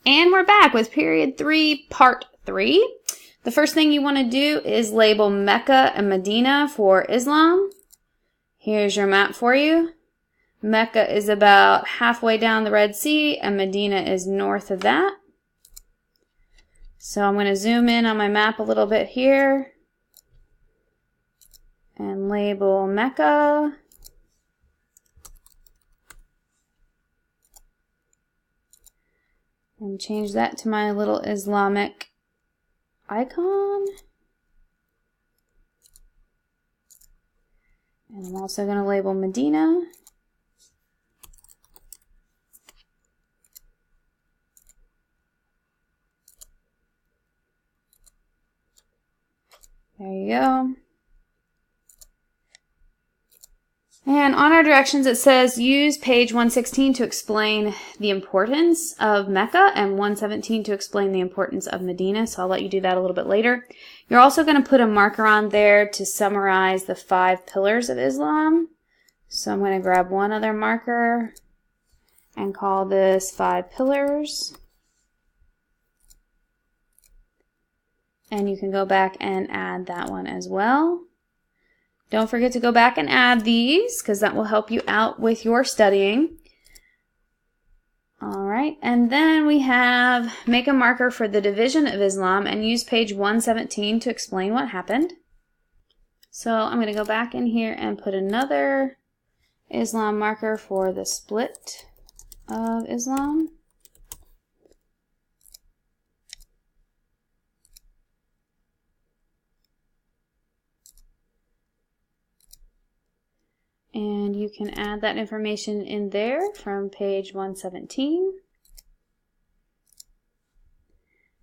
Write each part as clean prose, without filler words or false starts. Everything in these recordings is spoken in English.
And we're back with period 3, part 3. The first thing you want to do is label Mecca and Medina for Islam. Here's your map for you. Mecca is about halfway down the Red Sea, and Medina is north of that. So I'm going to zoom in on my map a little bit here and label Mecca. And change that to my little Islamic icon. And I'm also going to label Medina. There you go. And on our directions it says use page 116 to explain the importance of Mecca and 117 to explain the importance of Medina. So I'll let you do that a little bit later. You're also going to put a marker on there to summarize the 5 pillars of Islam. So I'm going to grab one other marker and call this 5 pillars. And you can go back and add that one as well. Don't forget to go back and add these because that will help you out with your studying. All right, and then we have make a marker for the division of Islam and use page 117 to explain what happened. So I'm going to go back in here and put another Islam marker for the split of Islam. And you can add that information in there from page 117.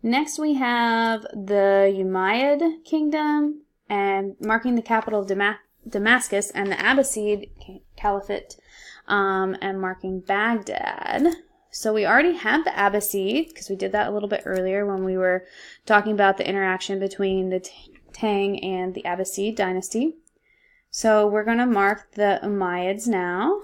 Next we have the Umayyad kingdom and marking the capital of Damascus and the Abbasid Caliphate and marking Baghdad. So we already have the Abbasid because we did that a little bit earlier when we were talking about the interaction between the Tang and the Abbasid dynasty. So we're going to mark the Umayyads now.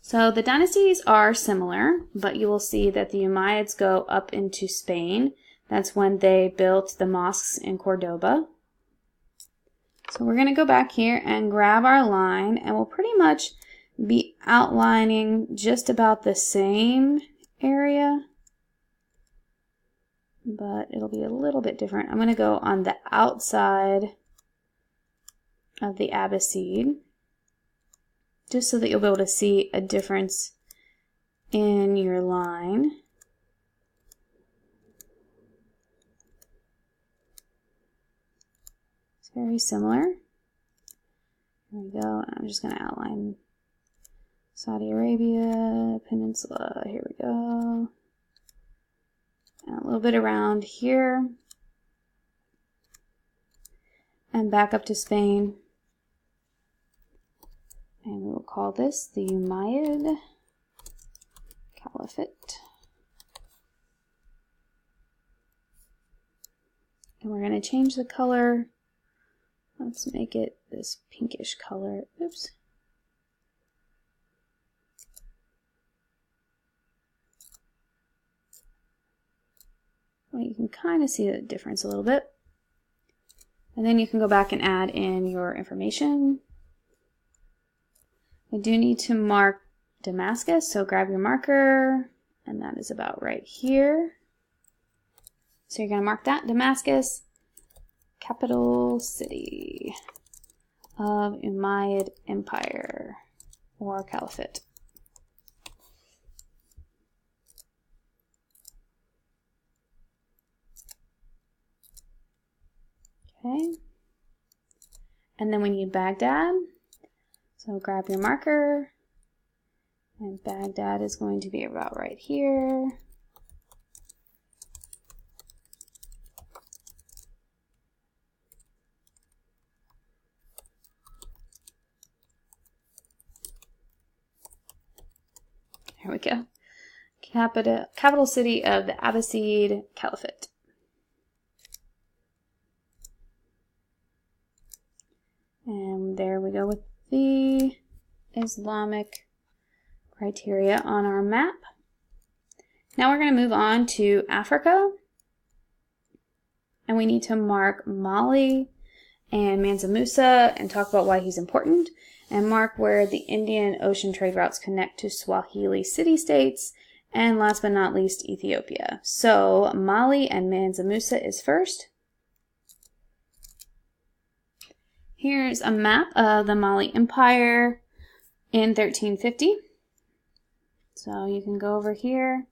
So the dynasties are similar, but you will see that the Umayyads go up into Spain. That's when they built the mosques in Cordoba. So we're going to go back here and grab our line, and we'll pretty much be outlining just about the same area, but it'll be a little bit different. I'm going to go on the outside of the Abbasid, just so that you'll be able to see a difference in your line. It's very similar. There we go. I'm just going to outline Saudi Arabia, Peninsula. Here we go. And a little bit around here. And back up to Spain. And we'll call this the Umayyad Caliphate. And we're going to change the color. Let's make it this pinkish color. Oops. Well, you can kind of see the difference a little bit. And then you can go back and add in your information. We do need to mark Damascus, so grab your marker, and that is about right here. So you're going to mark that, Damascus, capital city of Umayyad Empire or Caliphate. Okay, and then we need Baghdad, so grab your marker, and Baghdad is going to be about right here. There we go. Capital city of the Abbasid Caliphate. And there we go with the Islamic criteria on our map. Now we're going to move on to Africa. And we need to mark Mali and Mansa Musa and talk about why he's important, and mark where the Indian Ocean trade routes connect to Swahili city-states, and last but not least, Ethiopia. So Mali and Mansa Musa is first. Here's a map of the Mali Empire in 1350. So you can go over here,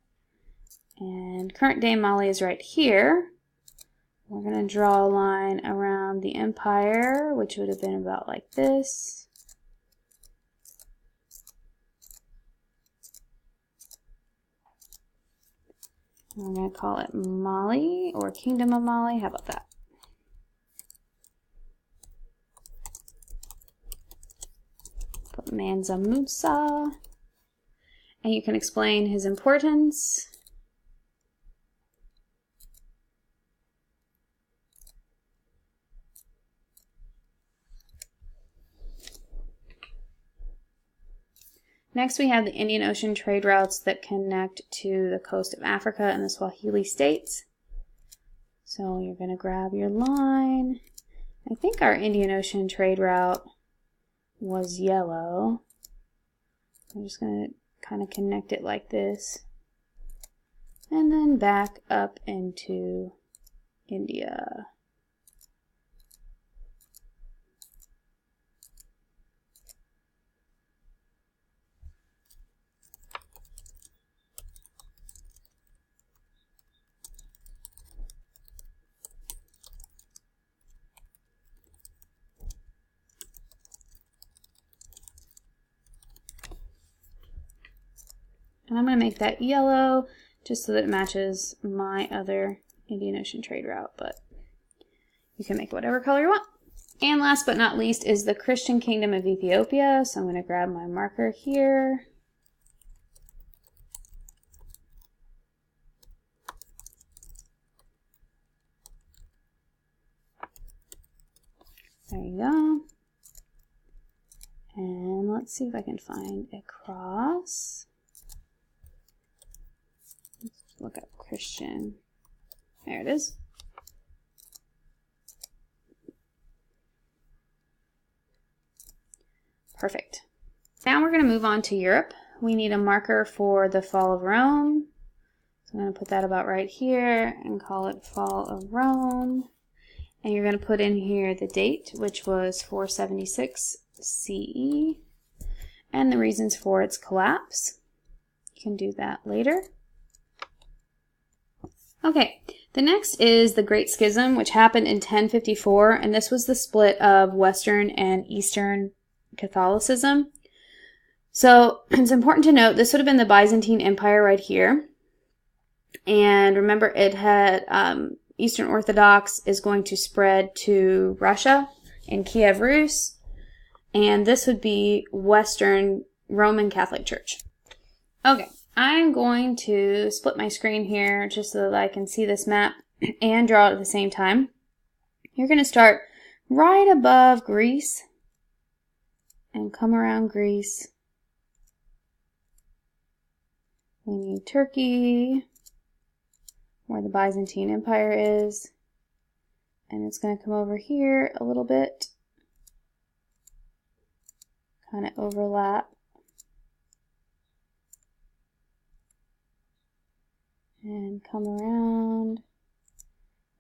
and current day Mali is right here. We're going to draw a line around the empire, which would have been about like this. And we're going to call it Mali, or Kingdom of Mali. How about that? Put Mansa Musa. And you can explain his importance. Next, we have the Indian Ocean trade routes that connect to the coast of Africa and the Swahili states. So you're going to grab your line. I think our Indian Ocean trade route was yellow. I'm just going to kind of connect it like this. And then back up into India. And I'm going to make that yellow just so that it matches my other Indian Ocean trade route, but you can make whatever color you want. And last but not least is the Christian Kingdom of Ethiopia. So I'm going to grab my marker here. There you go. And let's see if I can find a cross. Let's look up Christian. There it is. Perfect. Now we're going to move on to Europe. We need a marker for the fall of Rome. So I'm going to put that about right here and call it Fall of Rome. And you're going to put in here the date, which was 476 CE, and the reasons for its collapse. You can do that later. Okay, the next is the Great Schism, which happened in 1054, and this was the split of Western and Eastern Catholicism. So it's important to note this would have been the Byzantine Empire right here. And remember, it had Eastern Orthodox is going to spread to Russia in Kiev Rus, and this would be Western Roman Catholic Church. Okay, I'm going to split my screen here just so that I can see this map and draw it at the same time. You're going to start right above Greece and come around Greece. We need Turkey, where the Byzantine Empire is, and it's going to come over here a little bit, kind of overlap, and come around,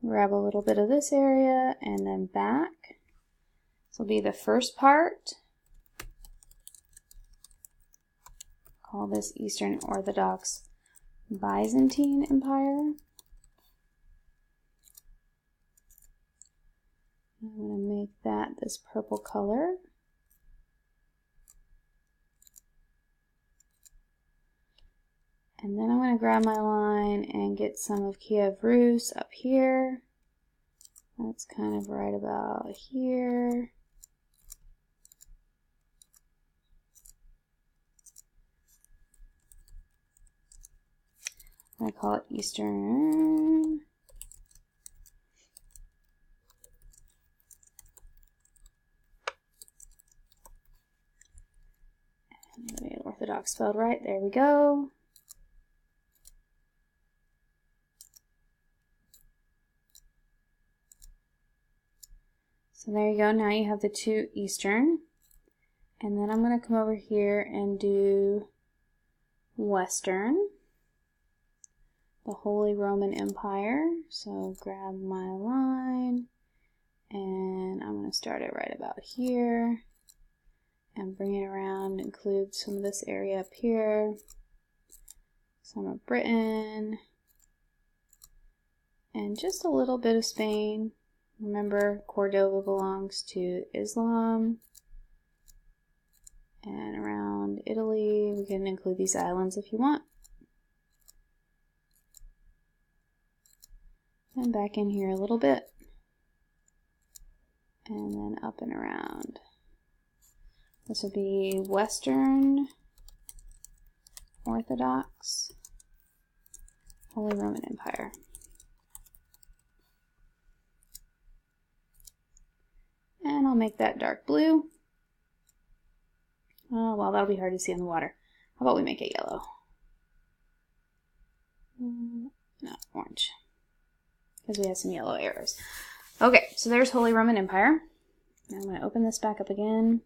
grab a little bit of this area, and then back. This will be the first part. Call this Eastern Orthodox Byzantine Empire. I'm going to make that this purple color. And then I'm going to grab my line and get some of Kiev Rus up here. That's kind of right about here. I call it Eastern. And Orthodox Orthodox spelled right. There we go. So there you go. Now you have the two Eastern. And then I'm going to come over here and do Western, the Holy Roman Empire. So grab my line, and I'm going to start it right about here and bring it around, include some of this area up here, some of Britain, and just a little bit of Spain. Remember, Cordova belongs to Islam. And around Italy, we can include these islands if you want. And back in here a little bit. And then up and around. This will be Western Orthodox Holy Roman Empire. And I'll make that dark blue. Oh, well, that'll be hard to see in the water. How about we make it yellow? No, orange. Because we have some yellow arrows. Okay, so there's Holy Roman Empire. Now I'm going to open this back up again.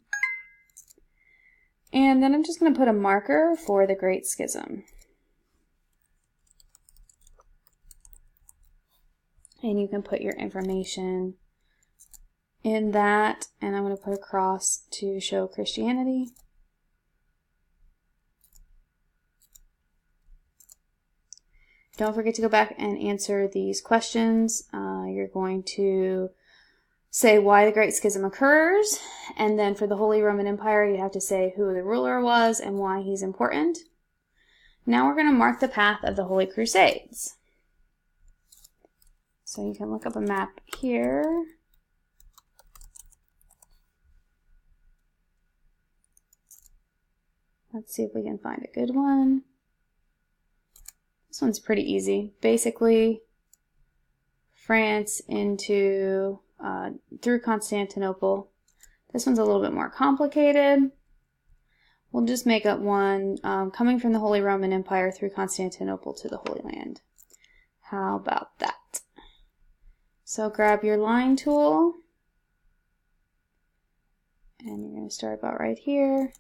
And then I'm just going to put a marker for the Great Schism. And you can put your information in that. And I'm going to put a cross to show Christianity. Don't forget to go back and answer these questions. You're going to say why the Great Schism occurs, and then for the Holy Roman Empire, you have to say who the ruler was and why he's important. Now we're going to mark the path of the Holy Crusades. So you can look up a map here. Let's see if we can find a good one. This one's pretty easy. Basically, France into through Constantinople. This one's a little bit more complicated. We'll just make up one coming from the Holy Roman Empire through Constantinople to the Holy Land. How about that? So grab your line tool, and you're going to start about right here.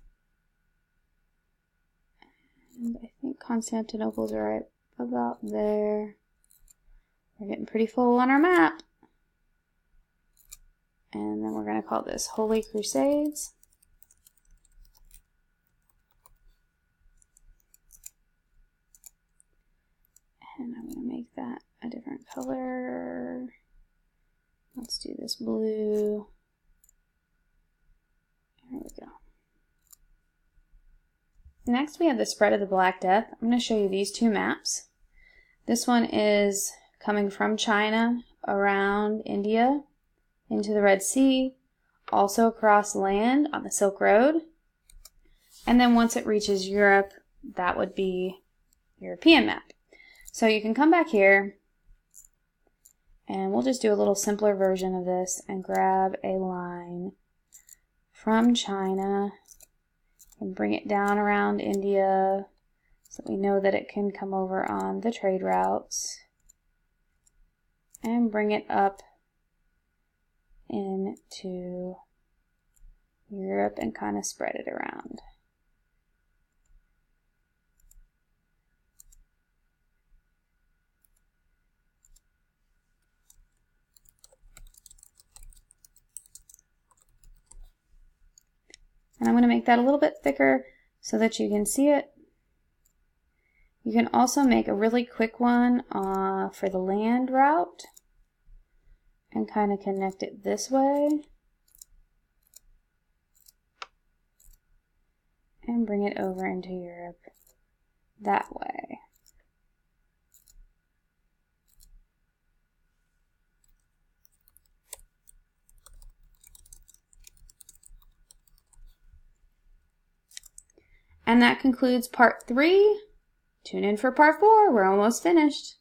And I think Constantinople's right about there. We're getting pretty full on our map. And then we're going to call this Holy Crusades. And I'm going to make that a different color. Let's do this blue. There we go. Next, we have the spread of the Black Death. I'm going to show you these two maps. This one is coming from China around India into the Red Sea, also across land on the Silk Road. And then once it reaches Europe, that would be European map. So you can come back here, and we'll just do a little simpler version of this and grab a line from China and bring it down around India so that we know that it can come over on the trade routes, and bring it up into Europe and kind of spread it around. And I'm going to make that a little bit thicker so that you can see it. You can also make a really quick one for the land route and kind of connect it this way and bring it over into Europe that way. And that concludes part 3. Tune in for part 4. We're almost finished.